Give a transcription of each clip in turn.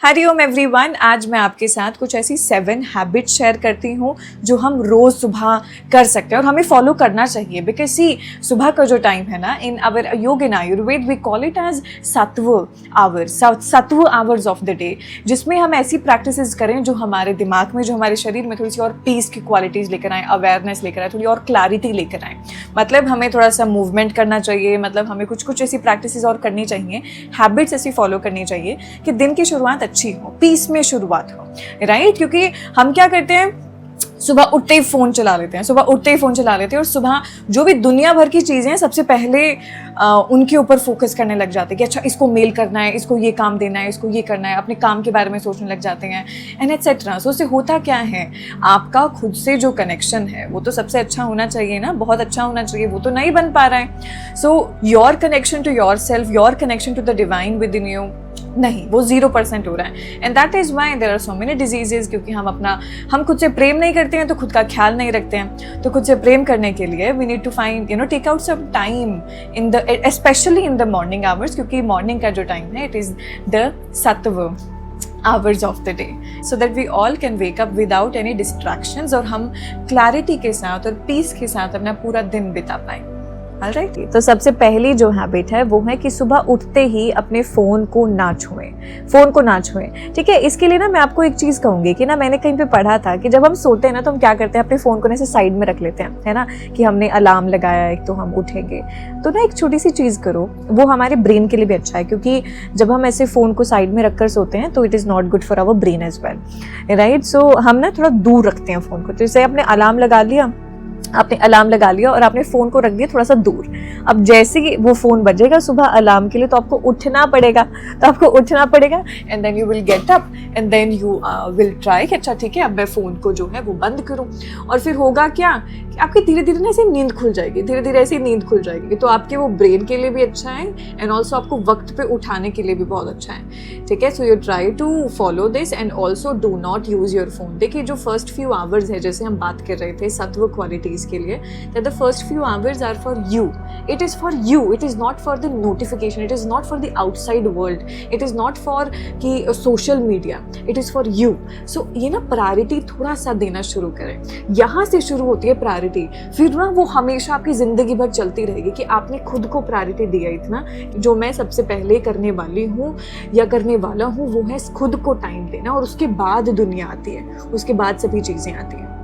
Hariom everyone, आज मैं आपके साथ कुछ ऐसी 7 हैबिट्स शेयर करती हूँ जो हम रोज़ सुबह कर सकते हैं और हमें फॉलो करना चाहिए। बिकॉज सी, सुबह का जो टाइम है ना, in our yoga in Ayurveda we call it as sattva hours of the day, जिसमें हम ऐसी प्रैक्टिसेस करें जो हमारे दिमाग में, जो हमारे शरीर में थोड़ी सी और पीस की क्वालिटीज़ लेकर आए, अवेयरनेस लेकर आए, थोड़ी और क्लैरिटी लेकर आए। मतलब हमें थोड़ा सा मूवमेंट करना चाहिए, मतलब हमें कुछ ऐसी प्रैक्टिसेस और करनी चाहिए, हैबिट्स ऐसी फॉलो करनी चाहिए कि दिन की शुरुआत अच्छी हो, पीस में शुरुआत हो, राइट। क्योंकि हम क्या करते हैं, सुबह उठते ही फ़ोन चला लेते हैं और सुबह जो भी दुनिया भर की चीज़ें हैं सबसे पहले उनके ऊपर फोकस करने लग जाते हैं कि अच्छा इसको मेल करना है, इसको ये काम देना है, इसको ये करना है, अपने काम के बारे में सोचने लग जाते हैं एंड एटसेट्रा। सो उससे होता क्या है, आपका खुद से जो कनेक्शन है वो तो सबसे अच्छा होना चाहिए ना, बहुत अच्छा होना चाहिए, वो तो नहीं बन पा रहा है। So your connection to your self, your connection to the divine within you, नहीं, वो 0% हो रहा है। And that is why there are so many diseases, क्योंकि हम खुद से प्रेम नहीं करते हैं तो खुद का ख्याल नहीं रखते हैं। तो खुद से प्रेम करने के लिए we need to find take out some time in the specially in the morning hours, क्योंकि मॉर्निंग का जो टाइम है it is the sattva hours of the day, so that we all can wake up without any distractions और हम clarity के साथ और piece के साथ अपना पूरा दिन बिता पाएं। ऑलराइट, तो सबसे पहली जो हैबिट है वो है कि सुबह उठते ही अपने फ़ोन को ना छुएं, ठीक है। इसके लिए ना मैं आपको एक चीज़ कहूँगी कि ना, मैंने कहीं पे पढ़ा था कि जब हम सोते हैं ना तो हम क्या करते हैं, अपने फ़ोन को ना ऐसे साइड में रख लेते हैं, है ना, कि हमने अलार्म लगाया है तो हम उठेंगे। तो ना एक छोटी सी चीज़ करो, वो हमारे ब्रेन के लिए भी अच्छा है, क्योंकि जब हम ऐसे फ़ोन को साइड में रख कर सोते हैं तो it is not good for our brain as well, right. So हम ना थोड़ा दूर रखते हैं फ़ोन को। तो जैसे आपने अलार्म लगा लिया और आपने फ़ोन को रख दिया थोड़ा सा दूर। अब जैसे ही वो फ़ोन बजेगा सुबह अलार्म के लिए, तो आपको उठना पड़ेगा and then you will get up and then you will try कि अच्छा ठीक है, अब मैं फ़ोन को जो है वो बंद करूं। और फिर होगा क्या कि आपकी धीरे धीरे ना ऐसे नींद खुल जाएगी, तो आपके वो ब्रेन के लिए भी अच्छा है एंड ऑल्सो आपको वक्त पे उठाने के लिए भी बहुत अच्छा है, ठीक है। So you try to follow this and also do not use your phone. देखिए, जो फर्स्ट फ्यू आवर्स है, जैसे हम बात कर रहे थे सत्व क्वालिटीज़ के लिए, that the first few hours are for you. It is for you. It is not for the notification. It is not for the outside world. It is not for कि social media. It is for you. So ये ना priority थोड़ा सा देना शुरू करें। यहाँ से शुरू होती है प्रायोरिटी, फिर ना वो हमेशा आपकी ज़िंदगी भर चलती रहेगी कि आपने खुद को प्रायोरिटी दिया। इतना जो मैं सबसे पहले करने वाली हूँ या करने वाला हूँ वो है खुद को टाइम देना, और उसके बाद दुनिया आती है, उसके बाद सभी चीज़ें आती हैं।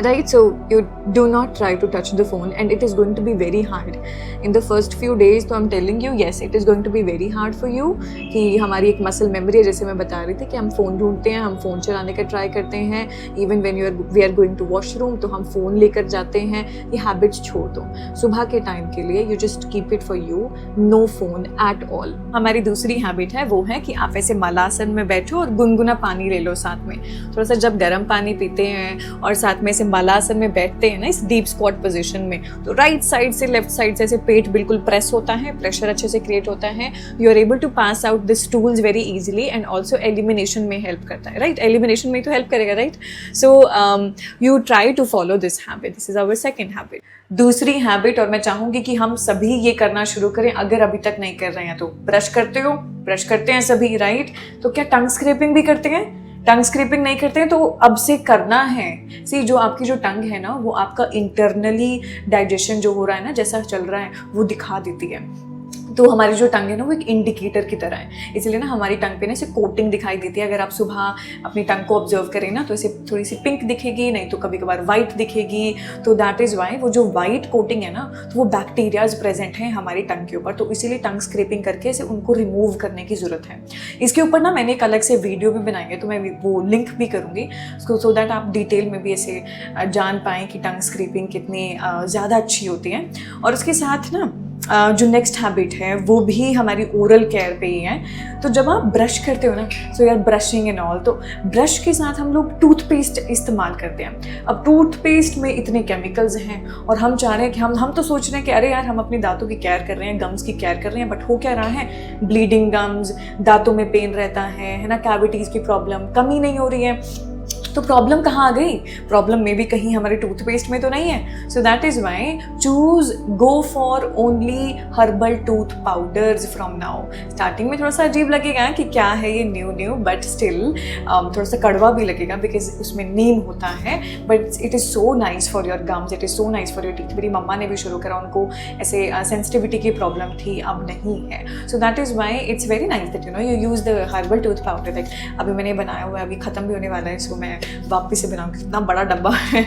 Right, so you do not try to touch the phone and it is going to be very hard in the first few days. तो I'm telling you, yes, it is going to be very hard for you कि हमारी एक muscle memory है, जैसे मैं बता रही थी कि हम फ़ोन ढूंढते हैं, हम फ़ोन चलाने का ट्राई करते हैं, even when we are going to washroom तो हम फ़ोन लेकर जाते हैं। ये हैबिट्स छोड़ दो सुबह के टाइम के लिए, you just keep it for you, no phone at all. हमारी दूसरी हैबिट है वो है कि आप ऐसे मलासन में बैठो और गुनगुना पानी ले लो साथ में। थोड़ा सा जब गर्म पानी पीते हैं और साथ में ऐसे मलासन में बैठते हैं ना, इस डीप स्क्वाट पोजीशन में, तो राइट साइड से लेफ्ट साइड से ऐसे पेट बिल्कुल प्रेस होता है, प्रेशर अच्छे से क्रिएट होता है, you are able to pass out the stools very easily and also elimination में हेल्प करता है, राइट। एलिमिनेशन में तो हेल्प करेगा, right. So you try to follow this habit, this is our second habit. दूसरी habit, और मैं चाहूंगी कि हम सभी ये करना शुरू करें, अगर अभी तक नहीं कर रहे हैं तो। ब्रश करते हैं सभी, राइट। तो क्या टंग स्क्रैपिंग भी करते हैं? टंग स्क्रैपिंग नहीं करते हैं तो अब से करना है। सी, जो आपकी जो टंग है ना, वो आपका इंटरनली डाइजेशन जो हो रहा है ना, जैसा चल रहा है वो दिखा देती है। तो हमारी जो टंग है ना वो एक इंडिकेटर की तरह है, इसलिए ना हमारी टंग पे ना ऐसे कोटिंग दिखाई देती है। अगर आप सुबह अपनी टंग को ऑब्जर्व करें ना तो ऐसे थोड़ी सी पिंक दिखेगी, नहीं तो कभी कभार वाइट दिखेगी। तो दैट इज़ वाई वो जो वाइट कोटिंग है ना, तो वो बैक्टीरियाज प्रेजेंट हैं हमारी टंग के ऊपर, तो इसीलिए टंग स्क्रैपिंग करके ऐसे उनको रिमूव करने की ज़रूरत है। इसके ऊपर ना मैंने एक अलग से वीडियो भी बनाई है, तो मैं वो लिंक भी करूँगी उसको, सो दैट आप डिटेल में भी ऐसे जान पाएँ कि टंग स्क्रैपिंग कितनी ज़्यादा अच्छी होती है। और उसके साथ ना जो नेक्स्ट हैबिट है वो भी हमारी ओरल केयर पे ही है। तो जब आप ब्रश करते हो ना, सो यार ब्रशिंग एंड ऑल, तो ब्रश के साथ हम लोग टूथपेस्ट इस्तेमाल करते हैं। अब टूथपेस्ट में इतने केमिकल्स हैं और हम चाह रहे हैं कि हम तो सोच रहे हैं कि अरे यार हम अपनी दांतों की केयर कर रहे हैं, गम्स की केयर कर रहे हैं, बट हो क्या रहा है, ब्लीडिंग गम्स, दांतों में पेन रहता है ना, कैविटीज़ की प्रॉब्लम कम ही नहीं हो रही है। तो प्रॉब्लम कहाँ आ गई? प्रॉब्लम में भी कहीं हमारे टूथपेस्ट में तो नहीं है. So that is why choose go for only herbal tooth powders from now. Starting में थोड़ा सा अजीब लगेगा कि क्या है ये न्यू, बट स्टिल थोड़ा सा कड़वा भी लगेगा बिकॉज उसमें नीम होता है, but it is so nice for your gums, it is so nice for your teeth. मेरी मम्मा ने भी शुरू करा, उनको ऐसे सेंसिटिविटी की प्रॉब्लम थी, अब नहीं है. So that is why it's very nice that you use the herbal tooth powder. Like अभी मैंने बनाया हुआ है, अभी ख़त्म भी होने वाला है, इसको मैं वापस से बनाऊँगी. इतना बड़ा डब्बा है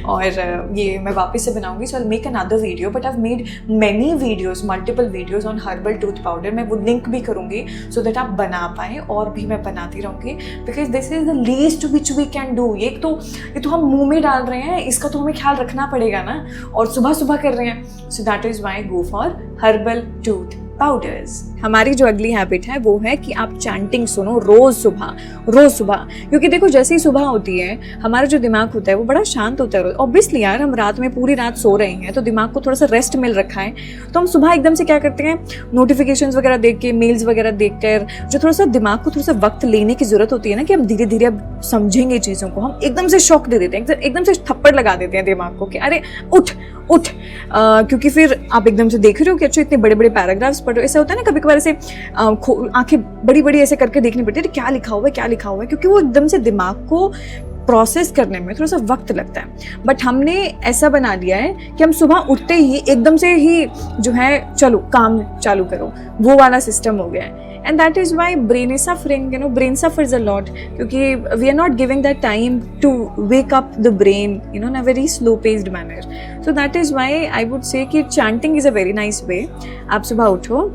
और ये मैं वापस से बनाऊँगी. So I make another video, but I made many videos, multiple videos on herbal tooth powder. मैं वो लिंक भी करूँगी सो दैट आप बना पाएँ, और भी मैं बनाती रहूँगी because this is the least which we can do. ये तो हम मुँह में डाल रहे हैं, इसका तो हमें ख्याल रखना पड़ेगा ना, और सुबह सुबह कर रहे हैं. सो that is why go for herbal tooth powders. हमारी जो अगली हैबिट है वो है कि आप चैंटिंग सुनो रोज सुबह, क्योंकि देखो जैसे ही सुबह होती है हमारा जो दिमाग होता है वो बड़ा शांत होता है. ऑब्वियसली यार, हम रात में पूरी रात सो रहे हैं तो दिमाग को थोड़ा सा रेस्ट मिल रखा है, तो हम सुबह एकदम से क्या करते हैं, नोटिफिकेशंस वगैरह देख के, मेल्स वगैरह देख कर, जो थोड़ा सा दिमाग को थोड़ा सा वक्त लेने की जरूरत होती है ना, कि हम धीरे धीरे अब समझेंगे चीज़ों को, हम एकदम से शॉक दे देते हैं, एकदम से थप्पड़ लगा देते हैं दिमाग को कि अरे उठ. क्योंकि फिर आप एकदम से देख रहे हो कि अच्छा इतने बड़े बड़े पैराग्राफ्स पढ़ रहे हो. ऐसा होता है ना, कभी कभार ऐसे आंखें बड़ी बड़ी ऐसे करके देखनी पड़ती है, क्या लिखा हुआ है, क्योंकि वो एकदम से दिमाग को प्रोसेस करने में थोड़ा सा वक्त लगता है. बट हमने ऐसा बना लिया है कि हम सुबह उठते ही एकदम से ही जो है चलो काम चालू करो, वो वाला सिस्टम हो गया है. And that is why brain is suffering, brain suffers a lot, क्योंकि we are not giving that time to wake up the brain, in a very slow paced manner. So that is why I would say कि chanting is a very nice way. आप सुबह उठो,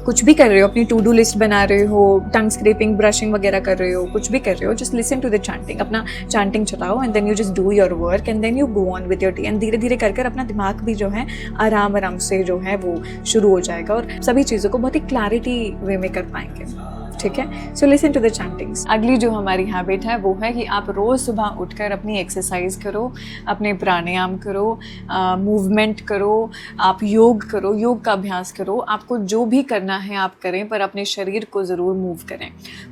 कुछ भी कर रहे हो, अपनी टू डू लिस्ट बना रहे हो, टंग स्क्रैपिंग, ब्रशिंग वगैरह कर रहे हो, कुछ भी कर रहे हो, just listen to the chanting. अपना चैंटिंग चलाओ and then you just do your work and then you go on with your day. And धीरे धीरे कर अपना दिमाग भी जो है आराम से जो है वो शुरू हो जाएगा, और सभी चीज़ों को बहुत ही क्लैरिटी वे में कर पाएंगे. ठीक है, so listen to the chantings. अगली जो हमारी हैबिट है वो है कि आप रोज़ सुबह उठकर अपनी एक्सरसाइज करो, अपने प्राणायाम करो, मूवमेंट करो, आप योग करो, योग का अभ्यास करो. आपको जो भी करना है आप करें, पर अपने शरीर को ज़रूर मूव करें,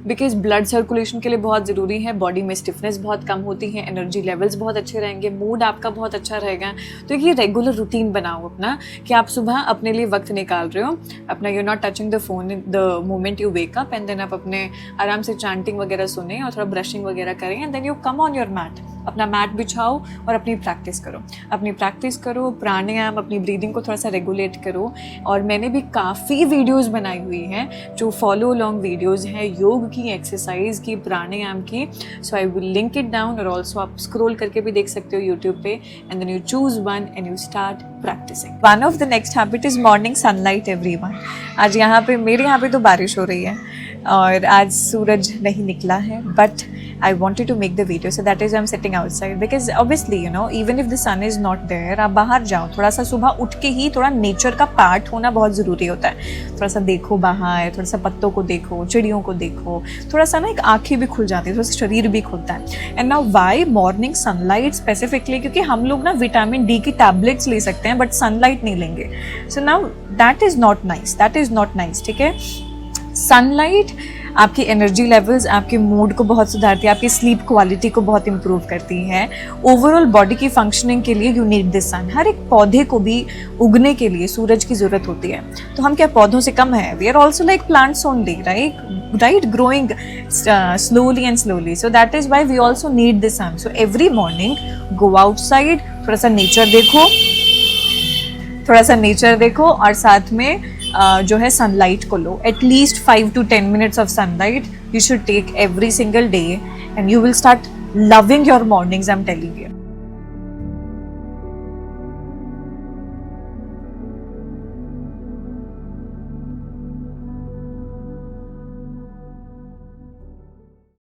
बिकॉज ब्लड सर्कुलेशन के लिए बहुत ज़रूरी है. बॉडी में स्टिफनेस बहुत कम होती है, एनर्जी लेवल्स बहुत अच्छे रहेंगे, मूड आपका बहुत अच्छा रहेगा. तो ये रेगुलर रूटीन बनाओ अपना, कि आप सुबह अपने लिए वक्त निकाल रहे हो अपना. You not touching the phone the moment you wake up, and then आप अपने आराम से चैंटिंग वगैरह सुने और थोड़ा ब्रशिंग वगैरह करें, and then you come on your mat. अपना मैट बिछाओ और अपनी प्रैक्टिस करो, प्राणायाम, अपनी ब्रीदिंग को थोड़ा सा रेगुलेट करो. और मैंने भी काफ़ी वीडियोस बनाई हुई हैं जो फॉलो लॉन्ग वीडियोस हैं योग की, एक्सरसाइज की, प्राणायाम की. So I will link it down, और ऑल्सो आप स्क्रॉल करके भी देख सकते हो यूट्यूब पे. And then you choose one and you start practising. One of the next habit is morning sunlight everyone. आज यहाँ पे मेरे यहाँ पे तो बारिश हो रही है और आज सूरज नहीं निकला है, but I wanted to make the video, so that is I'm sitting outside, because obviously even if the sun is not there, आप बाहर जाओ, थोड़ा सा सुबह उठ के ही थोड़ा नेचर का पार्ट होना बहुत ज़रूरी होता है. थोड़ा सा देखो बाहर, थोड़ा सा पत्तों को देखो, चिड़ियों को देखो, थोड़ा सा ना एक आँखें भी खुल जाती है, थोड़ा सा शरीर भी खुलता है. And now why morning sunlight specifically, क्योंकि हम लोग ना विटामिन डी की टैबलेट्स ले सकते हैं बट सनलाइट नहीं लेंगे. So now that is not nice. ठीक है, सनलाइट आपकी एनर्जी लेवल्स, आपके मूड को बहुत सुधारती है, आपकी स्लीप क्वालिटी को बहुत इंप्रूव करती है. ओवरऑल बॉडी की फंक्शनिंग के लिए यू नीड दिस सन. हर एक पौधे को भी उगने के लिए सूरज की ज़रूरत होती है. तो हम क्या पौधों से कम है? We are also like plants only, right, growing slowly and slowly. So that is why we also need this sun. So every morning go outside, थोड़ा सा नेचर देखो और साथ में जो है सनलाइट को लो. At least 5 to 10 minutes of sunlight you should take every single day, and you will start loving your mornings, I am telling you.